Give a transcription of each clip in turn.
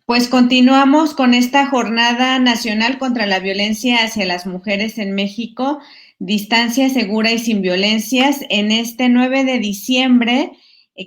Pues continuamos con esta Jornada Nacional contra la Violencia hacia las Mujeres en México, Distancia Segura y Sin Violencias, en este 9 de diciembre,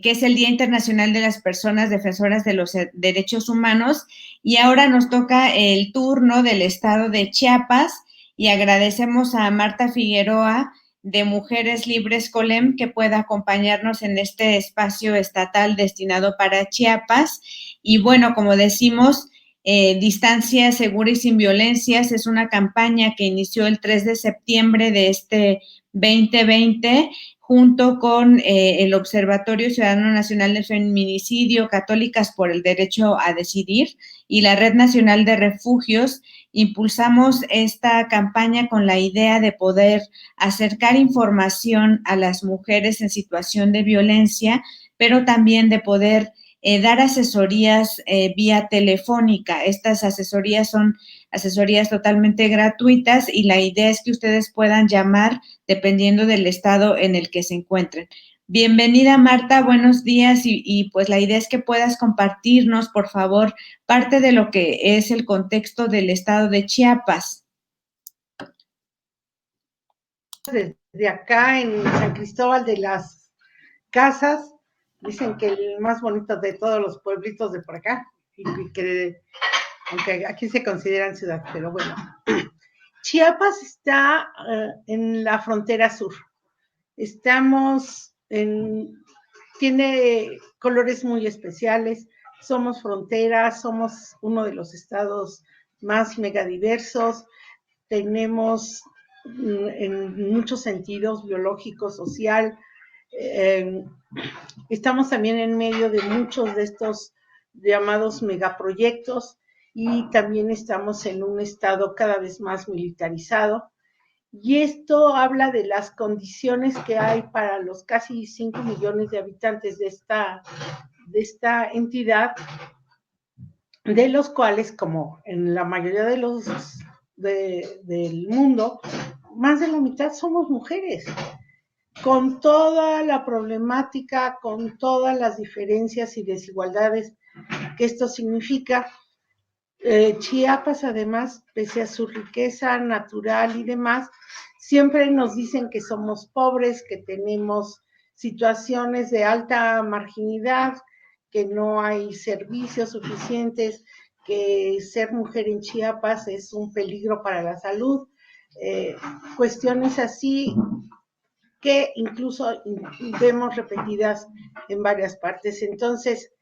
que es el Día Internacional de las Personas Defensoras de los Derechos Humanos, y ahora nos toca el turno del estado de Chiapas, y agradecemos a Marta Figueroa de Mujeres Libres Colem que pueda acompañarnos en este espacio estatal destinado para Chiapas. Y bueno, como decimos, Distancia Segura y Sin Violencias es una campaña que inició el 3 de septiembre de este 2020 junto con el Observatorio Ciudadano Nacional del Feminicidio, Católicas por el Derecho a Decidir y la Red Nacional de Refugios. Impulsamos esta campaña con la idea de poder acercar información a las mujeres en situación de violencia, pero también de poder dar asesorías vía telefónica. Estas asesorías son asesorías totalmente gratuitas y la idea es que ustedes puedan llamar dependiendo del estado en el que se encuentren. Bienvenida, Marta, buenos días y pues la idea es que puedas compartirnos, por favor, parte de lo que es el contexto del estado de Chiapas. Desde acá en San Cristóbal de las Casas, dicen que el más bonito de todos los pueblitos de por acá, y que aunque aquí se consideran ciudad, pero bueno. Chiapas está en la frontera sur. Tiene colores muy especiales, somos frontera, somos uno de los estados más megadiversos, tenemos en muchos sentidos, biológico, social, estamos también en medio de muchos de estos llamados megaproyectos y también estamos en un estado cada vez más militarizado. Y esto habla de las condiciones que hay para los casi 5 millones de habitantes de esta entidad, de los cuales, como en la mayoría de del mundo, más de la mitad somos mujeres, con toda la problemática, con todas las diferencias y desigualdades que esto significa. Chiapas, además, pese a su riqueza natural y demás, siempre nos dicen que somos pobres, que tenemos situaciones de alta marginalidad, que no hay servicios suficientes, que ser mujer en Chiapas es un peligro para la salud, cuestiones así que incluso vemos repetidas en varias partes. Entonces,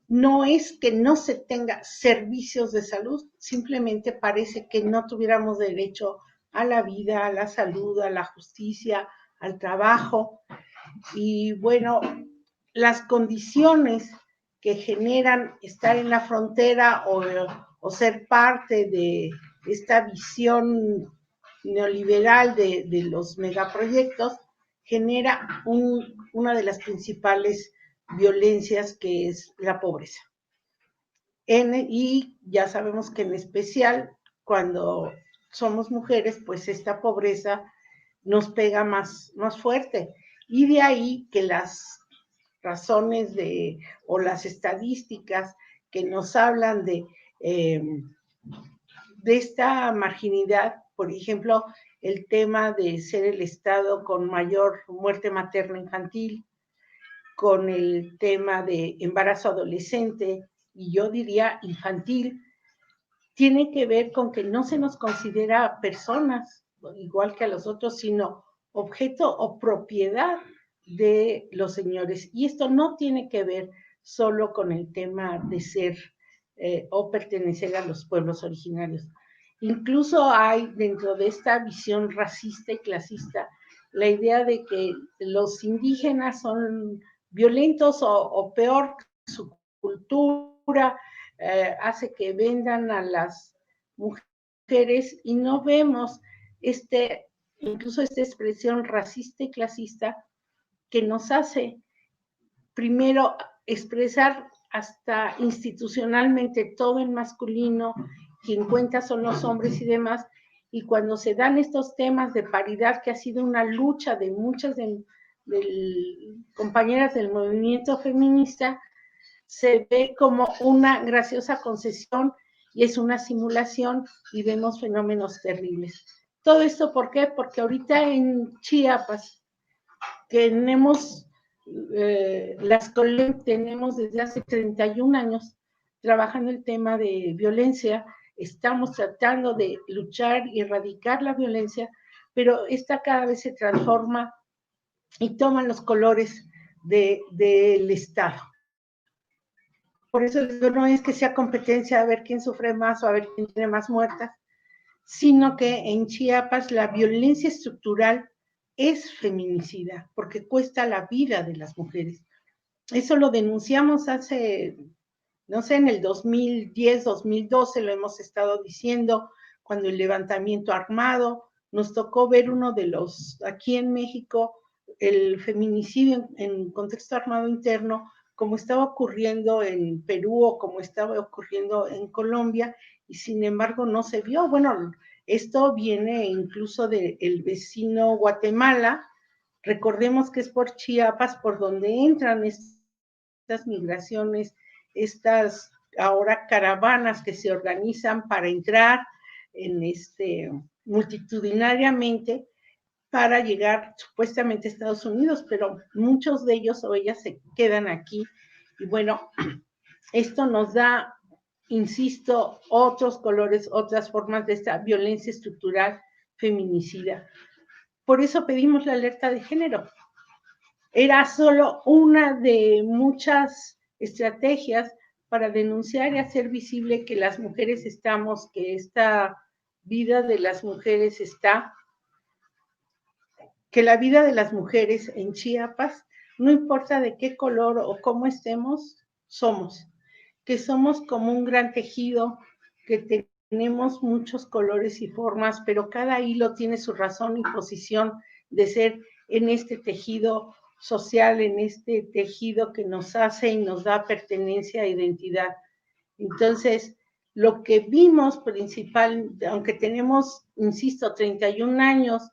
no es que no se tenga servicios de salud, simplemente parece que no tuviéramos derecho a la vida, a la salud, a la justicia, al trabajo. Y bueno, las condiciones que generan estar en la frontera o ser parte de esta visión neoliberal de los megaproyectos genera una de las principales violencias, que es la pobreza. Y ya sabemos que en especial cuando somos mujeres, pues esta pobreza nos pega más fuerte. Y de ahí que las razones o las estadísticas que nos hablan de esta marginalidad, por ejemplo, el tema de ser el estado con mayor muerte materna infantil, con el tema de embarazo adolescente, y yo diría infantil, tiene que ver con que no se nos considera personas, igual que a los otros, sino objeto o propiedad de los señores. Y esto no tiene que ver solo con el tema de ser o pertenecer a los pueblos originarios. Incluso hay dentro de esta visión racista y clasista la idea de que los indígenas son violentos o peor, su cultura hace que vendan a las mujeres, y no vemos incluso esta expresión racista y clasista que nos hace primero expresar hasta institucionalmente todo en masculino, quien cuenta son los hombres y demás, y cuando se dan estos temas de paridad, que ha sido una lucha de muchas compañeras del movimiento feminista, se ve como una graciosa concesión y es una simulación y vemos fenómenos terribles. Todo esto, ¿por qué? Porque ahorita en Chiapas tenemos, tenemos desde hace 31 años trabajando el tema de violencia, estamos tratando de luchar y erradicar la violencia, pero esta cada vez se transforma y toma los colores del Estado. Por eso no es que sea competencia a ver quién sufre más o a ver quién tiene más muertas, sino que en Chiapas la violencia estructural es feminicida, porque cuesta la vida de las mujeres. Eso lo denunciamos hace, no sé, en el 2010, 2012, lo hemos estado diciendo, cuando el levantamiento armado, nos tocó ver uno de los, aquí en México, el feminicidio en contexto armado interno, como estaba ocurriendo en Perú o como estaba ocurriendo en Colombia, y sin embargo no se vio. Bueno, esto viene incluso del vecino Guatemala. Recordemos que es por Chiapas por donde entran estas migraciones, estas ahora caravanas que se organizan para entrar en multitudinariamente para llegar supuestamente a Estados Unidos, pero muchos de ellos o ellas se quedan aquí. Y bueno, esto nos da, insisto, otros colores, otras formas de esta violencia estructural feminicida. Por eso pedimos la alerta de género. Era solo una de muchas estrategias para denunciar y hacer visible que las mujeres estamos, que esta vida de las mujeres está, que la vida de las mujeres en Chiapas, no importa de qué color o cómo estemos, somos, que somos como un gran tejido, que tenemos muchos colores y formas, pero cada hilo tiene su razón y posición de ser en este tejido social, en este tejido que nos hace y nos da pertenencia e identidad. Entonces, lo que vimos principal, aunque tenemos, insisto, 31 años,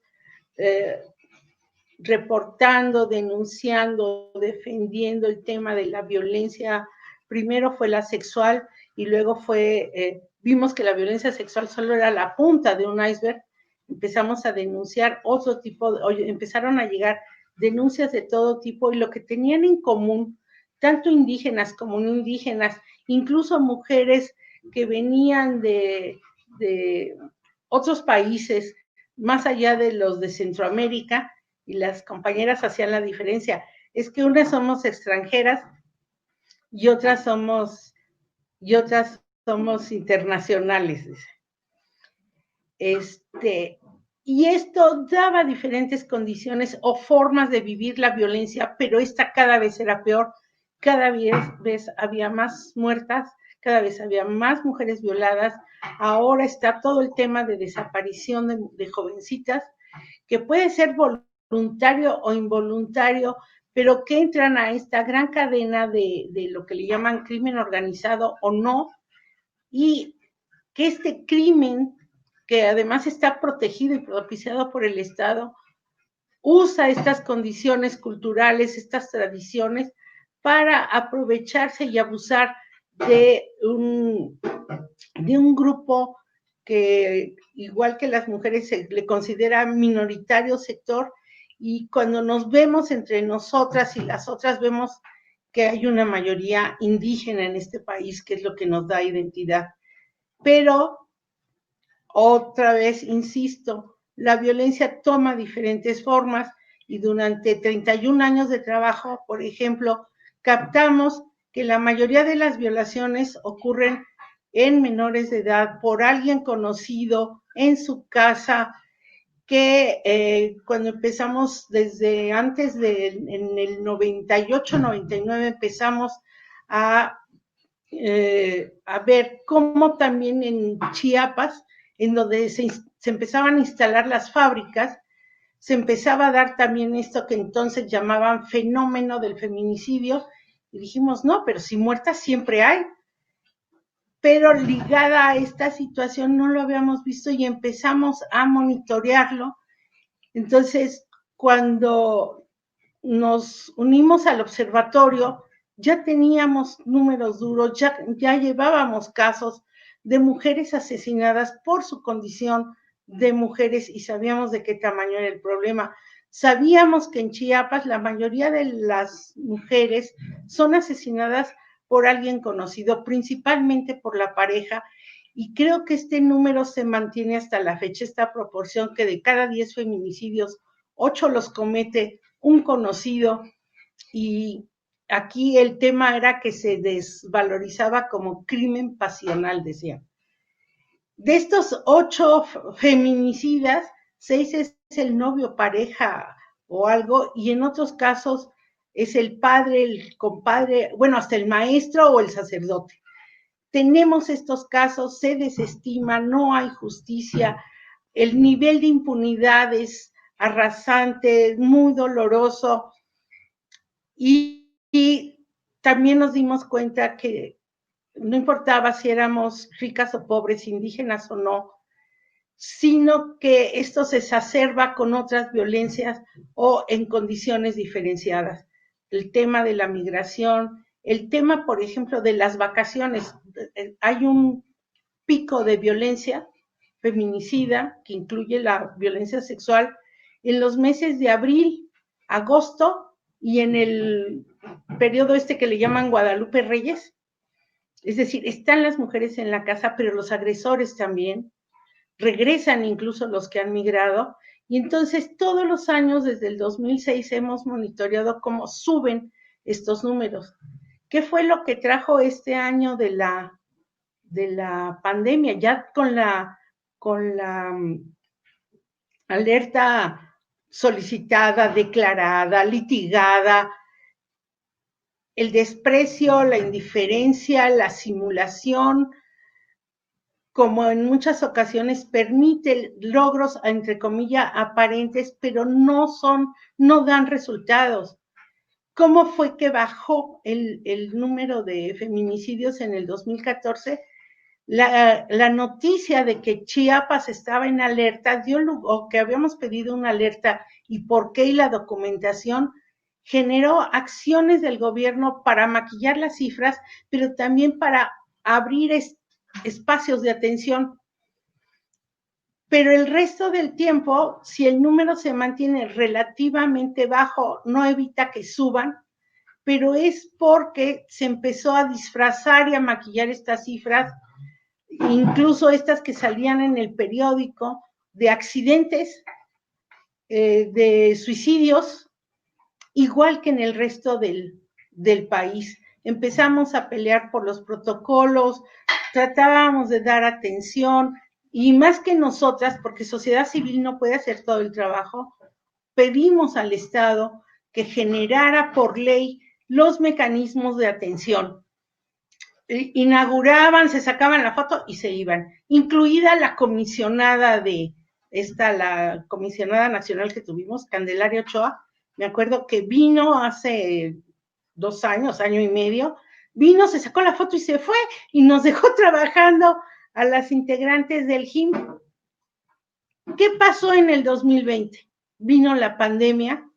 reportando, denunciando, defendiendo el tema de la violencia. Primero fue la sexual y luego vimos que la violencia sexual solo era la punta de un iceberg. Empezamos a denunciar otro tipo, empezaron a llegar denuncias de todo tipo y lo que tenían en común, tanto indígenas como no indígenas, incluso mujeres que venían de otros países, más allá de los de Centroamérica, y las compañeras hacían la diferencia. Es que unas somos extranjeras y otras somos internacionales. Y esto daba diferentes condiciones o formas de vivir la violencia, pero esta cada vez era peor, cada vez había más muertas, cada vez había más mujeres violadas. Ahora está todo el tema de desaparición de jovencitas, que puede ser voluntario o involuntario, pero que entran a esta gran cadena de lo que le llaman crimen organizado o no, y que este crimen, que además está protegido y propiciado por el Estado, usa estas condiciones culturales, estas tradiciones, para aprovecharse y abusar de un grupo que, igual que las mujeres, se le considera minoritario sector, y cuando nos vemos entre nosotras y las otras, vemos que hay una mayoría indígena en este país, que es lo que nos da identidad. Pero, otra vez, insisto, la violencia toma diferentes formas y durante 31 años de trabajo, por ejemplo, captamos que la mayoría de las violaciones ocurren en menores de edad por alguien conocido en su casa, que cuando empezamos desde antes en el 98, 99, empezamos a ver cómo también en Chiapas, en donde se empezaban a instalar las fábricas, se empezaba a dar también esto que entonces llamaban fenómeno del feminicidio, y dijimos, no, pero si muertas siempre hay. Pero ligada a esta situación no lo habíamos visto y empezamos a monitorearlo. Entonces, cuando nos unimos al observatorio, ya teníamos números duros, ya llevábamos casos de mujeres asesinadas por su condición de mujeres y sabíamos de qué tamaño era el problema. Sabíamos que en Chiapas la mayoría de las mujeres son asesinadas por alguien conocido, principalmente por la pareja, y creo que este número se mantiene hasta la fecha, esta proporción que de cada 10 feminicidios, 8 los comete un conocido, y aquí el tema era que se desvalorizaba como crimen pasional, decían. De estos 8 feminicidas, 6 es el novio, pareja o algo, y en otros casos es el padre, el compadre, bueno, hasta el maestro o el sacerdote. Tenemos estos casos, se desestima, no hay justicia, el nivel de impunidad es arrasante, muy doloroso, y también nos dimos cuenta que no importaba si éramos ricas o pobres, indígenas o no, sino que esto se exacerba con otras violencias o en condiciones diferenciadas. El tema de la migración, el tema, por ejemplo, de las vacaciones. Hay un pico de violencia feminicida que incluye la violencia sexual en los meses de abril, agosto y en el periodo este que le llaman Guadalupe Reyes. Es decir, están las mujeres en la casa, pero los agresores también, regresan incluso los que han migrado, y entonces todos los años desde el 2006 hemos monitoreado cómo suben estos números. ¿Qué fue lo que trajo este año de la pandemia? Ya con la alerta solicitada, declarada, litigada, el desprecio, la indiferencia, la simulación, como en muchas ocasiones permite logros, entre comillas, aparentes, pero no dan resultados. ¿Cómo fue que bajó el número de feminicidios en el 2014? La noticia de que Chiapas estaba en alerta dio lugar, o que habíamos pedido una alerta, y por qué, y la documentación generó acciones del gobierno para maquillar las cifras, pero también para abrir espacios de atención. Pero el resto del tiempo, si el número se mantiene relativamente bajo, no evita que suban, pero es porque se empezó a disfrazar y a maquillar estas cifras, incluso estas que salían en el periódico, de accidentes, de suicidios, igual que en el resto del país. Empezamos a pelear por los protocolos, tratábamos de dar atención, y más que nosotras, porque sociedad civil no puede hacer todo el trabajo, pedimos al Estado que generara por ley los mecanismos de atención. Inauguraban, se sacaban la foto y se iban, incluida la comisionada la comisionada nacional que tuvimos, Candelaria Ochoa. Me acuerdo que vino hace 2 años, año y medio, vino, se sacó la foto y se fue, y nos dejó trabajando a las integrantes del GIM. ¿Qué pasó en el 2020? Vino la pandemia,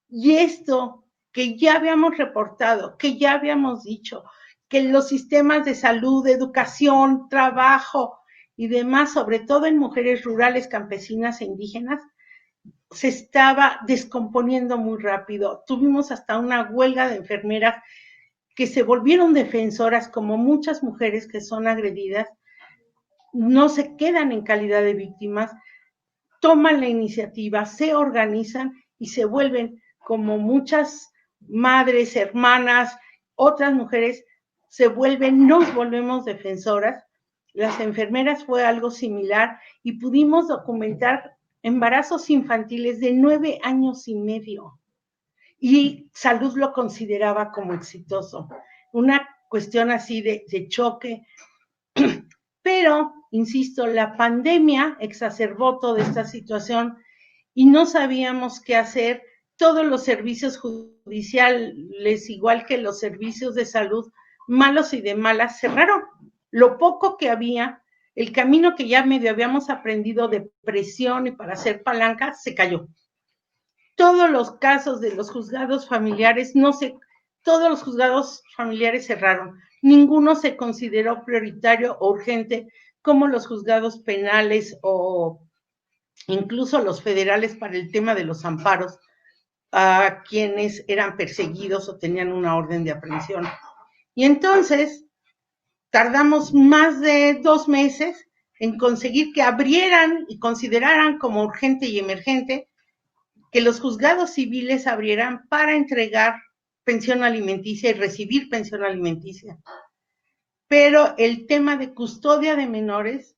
y esto que ya habíamos reportado, que ya habíamos dicho, que los sistemas de salud, educación, trabajo y demás, sobre todo en mujeres rurales, campesinas e indígenas, se estaba descomponiendo muy rápido. Tuvimos hasta una huelga de enfermeras que se volvieron defensoras, como muchas mujeres que son agredidas, no se quedan en calidad de víctimas, toman la iniciativa, se organizan y se vuelven, como muchas madres, hermanas, otras mujeres, nos volvemos defensoras. Las enfermeras fue algo similar, y pudimos documentar embarazos infantiles de 9 años y medio. Y Salud lo consideraba como exitoso. Una cuestión así de choque. Pero, insisto, la pandemia exacerbó toda esta situación y no sabíamos qué hacer. Todos los servicios judiciales, igual que los servicios de salud, malos y de malas, cerraron. Lo poco que había, el camino que ya medio habíamos aprendido de presión y para hacer palanca, se cayó. Todos los casos de los juzgados familiares todos los juzgados familiares cerraron. Ninguno se consideró prioritario o urgente como los juzgados penales o incluso los federales para el tema de los amparos a quienes eran perseguidos o tenían una orden de aprehensión. Y entonces tardamos más de 2 meses en conseguir que abrieran y consideraran como urgente y emergente que los juzgados civiles abrieran para entregar pensión alimenticia y recibir pensión alimenticia. Pero el tema de custodia de menores,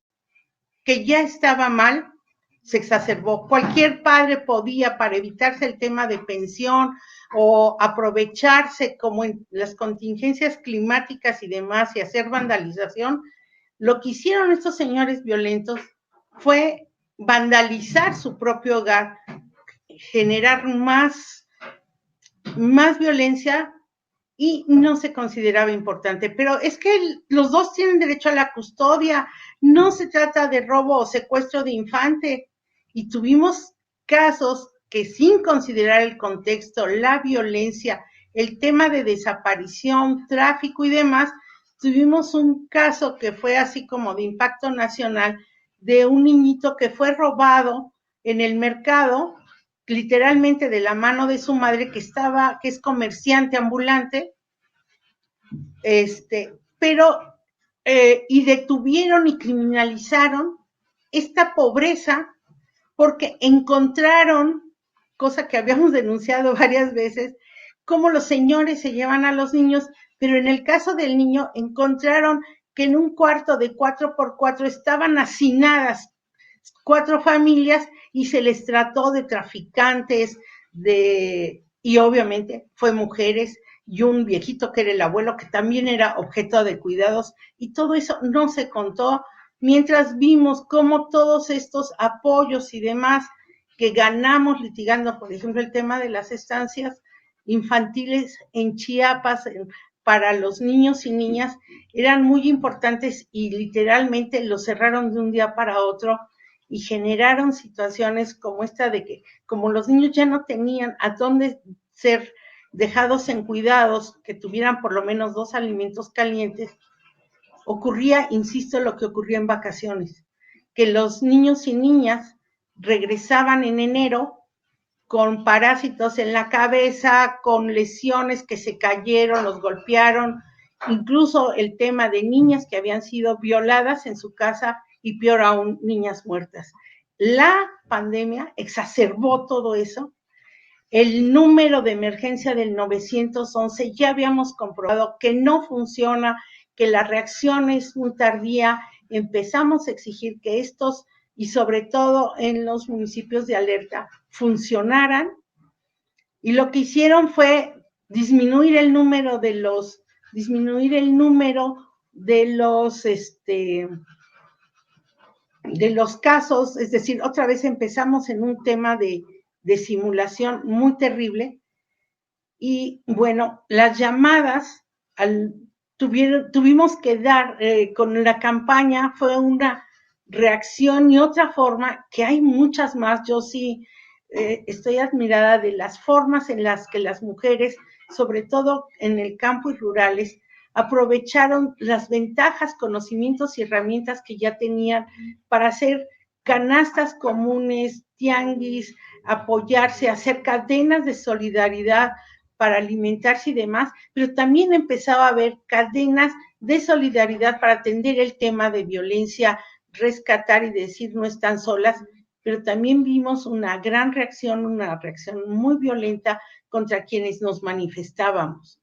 que ya estaba mal, se exacerbó. Cualquier padre podía, para evitarse el tema de pensión o aprovecharse como en las contingencias climáticas y demás y hacer vandalización, lo que hicieron estos señores violentos fue vandalizar su propio hogar, generar más violencia y no se consideraba importante. Pero es que los dos tienen derecho a la custodia, no se trata de robo o secuestro de infante. Y tuvimos casos que sin considerar el contexto, la violencia, el tema de desaparición, tráfico y demás, tuvimos un caso que fue así como de impacto nacional de un niñito que fue robado en el mercado, literalmente de la mano de su madre que es comerciante ambulante, pero y detuvieron y criminalizaron esta pobreza porque encontraron, cosa que habíamos denunciado varias veces, cómo los señores se llevan a los niños, pero en el caso del niño encontraron que en un cuarto de 4x4 estaban hacinadas 4 familias y se les trató de traficantes, y obviamente fue mujeres y un viejito que era el abuelo que también era objeto de cuidados, y todo eso no se contó, mientras vimos cómo todos estos apoyos y demás que ganamos litigando, por ejemplo, el tema de las estancias infantiles en Chiapas para los niños y niñas, eran muy importantes y literalmente los cerraron de un día para otro y generaron situaciones como esta de que como los niños ya no tenían a dónde ser dejados en cuidados, que tuvieran por lo menos 2 alimentos calientes, ocurría, insisto, lo que ocurría en vacaciones, que los niños y niñas regresaban en enero con parásitos en la cabeza, con lesiones que se cayeron, los golpearon, incluso el tema de niñas que habían sido violadas en su casa y peor aún, niñas muertas. La pandemia exacerbó todo eso. El número de emergencia del 911 ya habíamos comprobado que no funciona, que la reacción es muy tardía. Empezamos a exigir que estos, y sobre todo en los municipios de alerta, funcionaran. Y lo que hicieron fue disminuir el número de los casos, es decir, otra vez empezamos en un tema de simulación muy terrible. Y bueno, las llamadas tuvimos que dar con la campaña, fue una reacción y otra forma, que hay muchas más. Yo sí estoy admirada de las formas en las que las mujeres, sobre todo en el campo y rurales, aprovecharon las ventajas, conocimientos y herramientas que ya tenían para hacer canastas comunes, tianguis, apoyarse, hacer cadenas de solidaridad para alimentarse y demás, pero también empezaba a haber cadenas de solidaridad para atender el tema de violencia, rescatar y decir no están solas, pero también vimos una reacción muy violenta contra quienes nos manifestábamos.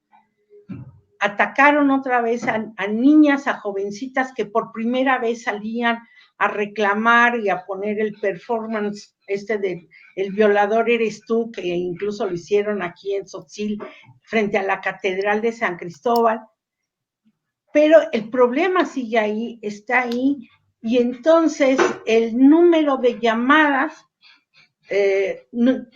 Atacaron otra vez a niñas, a jovencitas que por primera vez salían a reclamar y a poner el performance de el violador eres tú, que incluso lo hicieron aquí en Tzotzil, frente a la Catedral de San Cristóbal. Pero el problema sigue ahí, está ahí, y entonces el número de llamadas,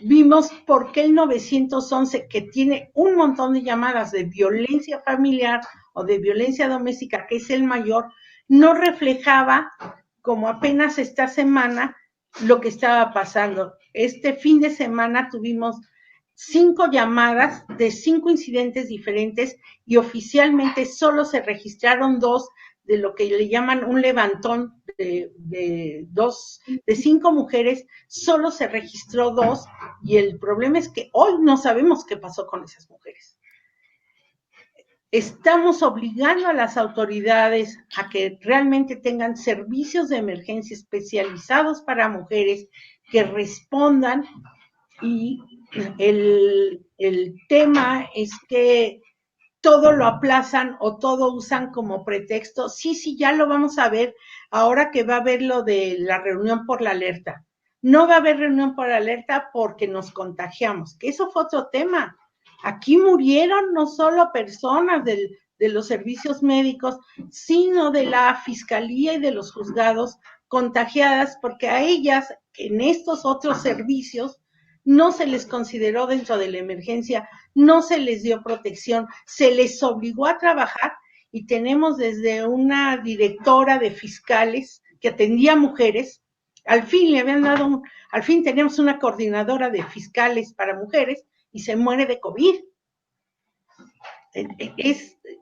vimos por qué el 911, que tiene un montón de llamadas de violencia familiar o de violencia doméstica, que es el mayor, no reflejaba, como apenas esta semana, lo que estaba pasando. Este fin de semana tuvimos 5 llamadas de 5 incidentes diferentes y oficialmente solo se registraron 2 de lo que le llaman un levantón de 5 mujeres, solo se registró 2 y el problema es que hoy no sabemos qué pasó con esas mujeres. Estamos obligando a las autoridades a que realmente tengan servicios de emergencia especializados para mujeres que respondan y el tema es que todo lo aplazan o todo usan como pretexto. Sí, ya lo vamos a ver ahora que va a haber lo de la reunión por la alerta. No va a haber reunión por la alerta porque nos contagiamos, que eso fue otro tema. Aquí murieron no solo personas de los servicios médicos, sino de la fiscalía y de los juzgados contagiadas, porque a ellas, en estos otros servicios, no se les consideró dentro de la emergencia, no se les dio protección, se les obligó a trabajar y tenemos desde una directora de fiscales que atendía mujeres, al fin tenemos una coordinadora de fiscales para mujeres y se muere de COVID.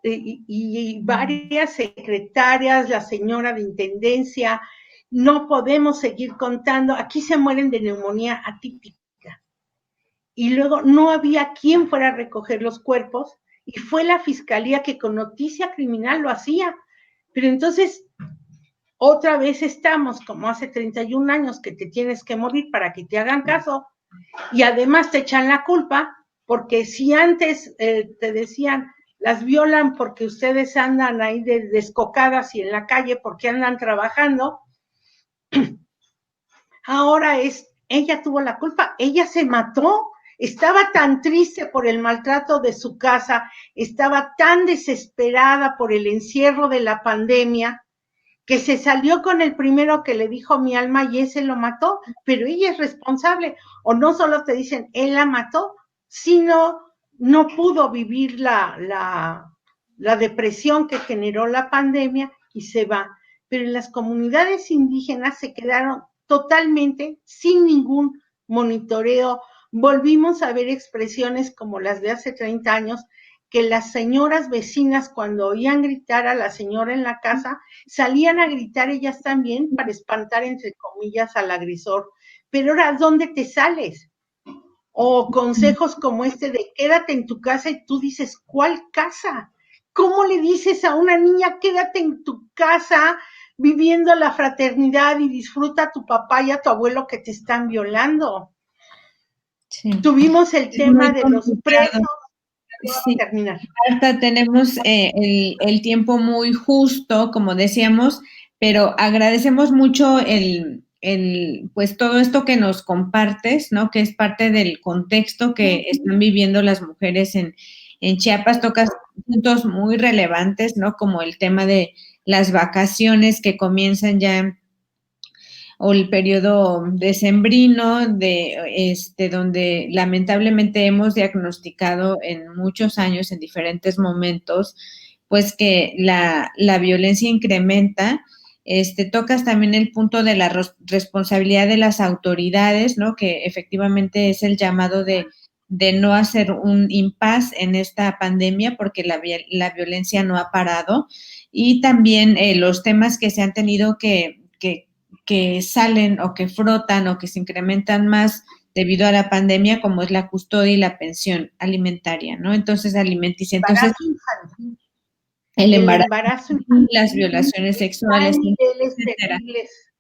Y varias secretarias, la señora de intendencia, no podemos seguir contando, aquí se mueren de neumonía atípica. Y luego no había quien fuera a recoger los cuerpos y fue la fiscalía que con noticia criminal lo hacía. Pero entonces, otra vez estamos como hace 31 años que te tienes que morir para que te hagan caso y además te echan la culpa porque si antes te decían, las violan porque ustedes andan ahí descocadas y en la calle porque andan trabajando, ahora ella tuvo la culpa, ella se mató. Estaba tan triste por el maltrato de su casa, estaba tan desesperada por el encierro de la pandemia, que se salió con el primero que le dijo mi alma y ese lo mató, pero ella es responsable. O no solo te dicen, él la mató, sino no pudo vivir la depresión que generó la pandemia y se va. Pero en las comunidades indígenas se quedaron totalmente sin ningún monitoreo. Volvimos a ver expresiones como las de hace 30 años, que las señoras vecinas cuando oían gritar a la señora en la casa, salían a gritar ellas también para espantar, entre comillas, al agresor. Pero ahora, ¿dónde te sales? O consejos como este de quédate en tu casa y tú dices, ¿cuál casa? ¿Cómo le dices a una niña quédate en tu casa viviendo la fraternidad y disfruta a tu papá y a tu abuelo que te están violando? Sí. Tuvimos el tema de los presos. Sí, Marta, tenemos el tiempo muy justo, como decíamos, pero agradecemos mucho pues todo esto que nos compartes, ¿no? Que es parte del contexto que están viviendo las mujeres en Chiapas. Tocas puntos muy relevantes, ¿no? Como el tema de las vacaciones que comienzan ya, o el periodo decembrino, donde lamentablemente hemos diagnosticado en muchos años, en diferentes momentos, pues que la violencia incrementa. Tocas también el punto de la responsabilidad de las autoridades, ¿no? Que efectivamente es el llamado de no hacer un impasse en esta pandemia porque la violencia no ha parado. Y también los temas que se han tenido que salen o que frotan o que se incrementan más debido a la pandemia, como es la custodia y la pensión alimentaria, ¿no? Entonces, alimenticia. Entonces, el embarazo, las violaciones sexuales, etcétera.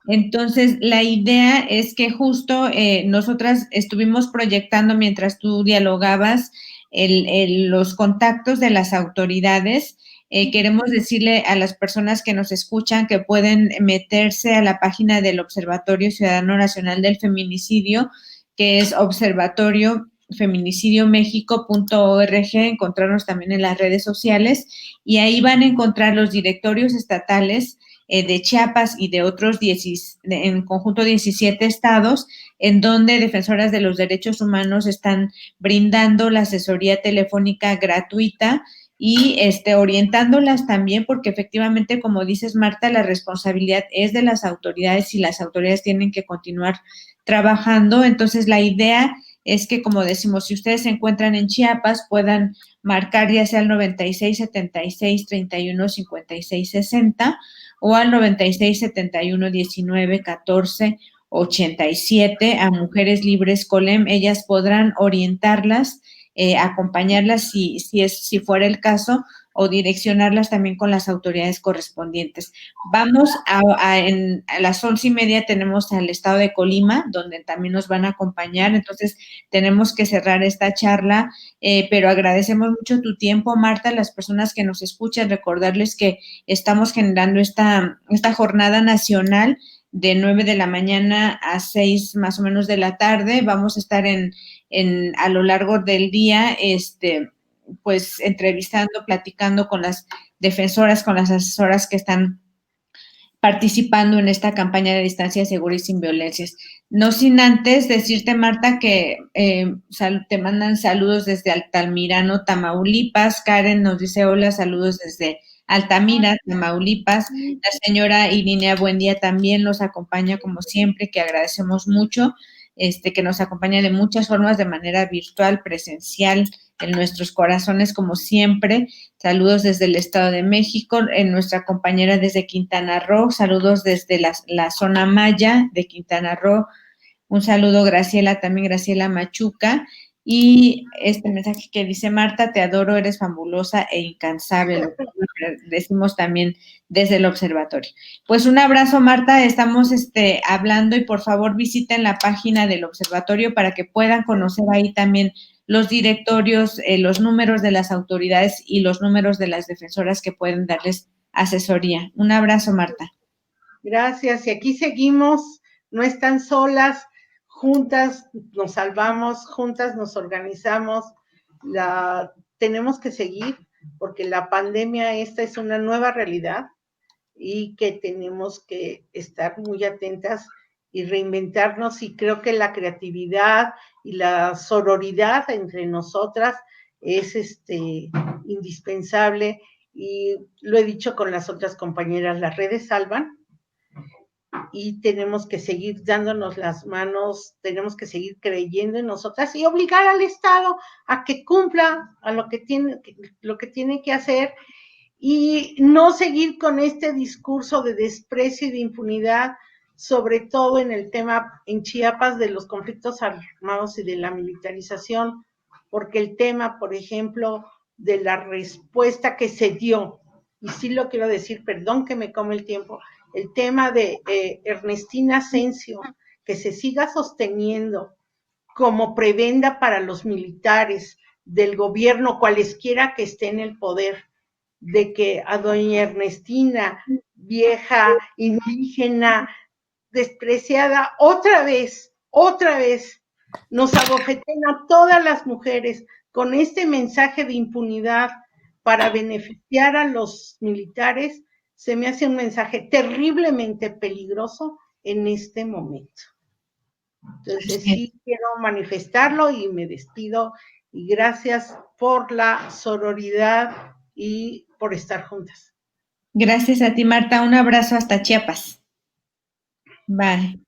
Entonces, la idea es que justo nosotras estuvimos proyectando mientras tú dialogabas los contactos de las autoridades. Queremos decirle a las personas que nos escuchan que pueden meterse a la página del Observatorio Ciudadano Nacional del Feminicidio, que es observatoriofeminicidio.mexico.org, encontrarnos también en las redes sociales, y ahí van a encontrar los directorios estatales de Chiapas y de otros en conjunto 17 estados, en donde defensoras de los derechos humanos están brindando la asesoría telefónica gratuita y orientándolas también, porque efectivamente, como dices, Marta, la responsabilidad es de las autoridades y las autoridades tienen que continuar trabajando. Entonces, la idea es que, como decimos, si ustedes se encuentran en Chiapas, puedan marcar ya sea al 96 76 31 56 60 o al 96 71 19 14 87 a Mujeres Libres Colem. Ellas podrán orientarlas, acompañarlas si fuera el caso, o direccionarlas también con las autoridades correspondientes. Vamos a las 11:30 tenemos al estado de Colima, donde también nos van a acompañar, entonces tenemos que cerrar esta charla, pero agradecemos mucho tu tiempo, Marta, las personas que nos escuchan, recordarles que estamos generando esta jornada nacional de 9 de la mañana a 6 más o menos de la tarde. Vamos a estar a lo largo del día, pues entrevistando, platicando con las defensoras, con las asesoras que están participando en esta campaña de distancia segura y sin violencias. No sin antes decirte, Marta, que te mandan saludos desde Altamirano, Tamaulipas. Karen nos dice hola, saludos desde Altamira, Tamaulipas. La señora Irinea Buendía también nos acompaña como siempre, que agradecemos mucho, que nos acompaña de muchas formas, de manera virtual, presencial, en nuestros corazones como siempre. Saludos desde el Estado de México, nuestra compañera desde Quintana Roo, saludos desde la zona maya de Quintana Roo. Un saludo, Graciela, también Graciela Machuca. Y este mensaje que dice: Marta, te adoro, eres fabulosa e incansable. Decimos también desde el observatorio. Pues un abrazo, Marta, estamos hablando, y por favor visiten la página del observatorio para que puedan conocer ahí también los directorios, los números de las autoridades y los números de las defensoras que pueden darles asesoría. Un abrazo, Marta. Gracias, y aquí seguimos, no están solas, juntas nos salvamos, juntas nos organizamos, tenemos que seguir porque la pandemia esta es una nueva realidad y que tenemos que estar muy atentas y reinventarnos, y creo que la creatividad y la sororidad entre nosotras es indispensable, y lo he dicho con las otras compañeras, las redes salvan, y tenemos que seguir dándonos las manos, tenemos que seguir creyendo en nosotras y obligar al Estado a que cumpla a lo que tiene que hacer, y no seguir con este discurso de desprecio y de impunidad, sobre todo en el tema en Chiapas de los conflictos armados y de la militarización, porque el tema, por ejemplo, de la respuesta que se dio, y sí lo quiero decir, perdón que me come el tiempo, el tema de Ernestina Asensio, que se siga sosteniendo como prebenda para los militares del gobierno, cualesquiera que esté en el poder, de que a doña Ernestina, vieja, indígena, despreciada, otra vez, nos abofeteen a todas las mujeres con este mensaje de impunidad para beneficiar a los militares, se me hace un mensaje terriblemente peligroso en este momento. Entonces sí quiero manifestarlo y me despido, y gracias por la sororidad y por estar juntas. Gracias a ti, Marta. Un abrazo hasta Chiapas. Bye.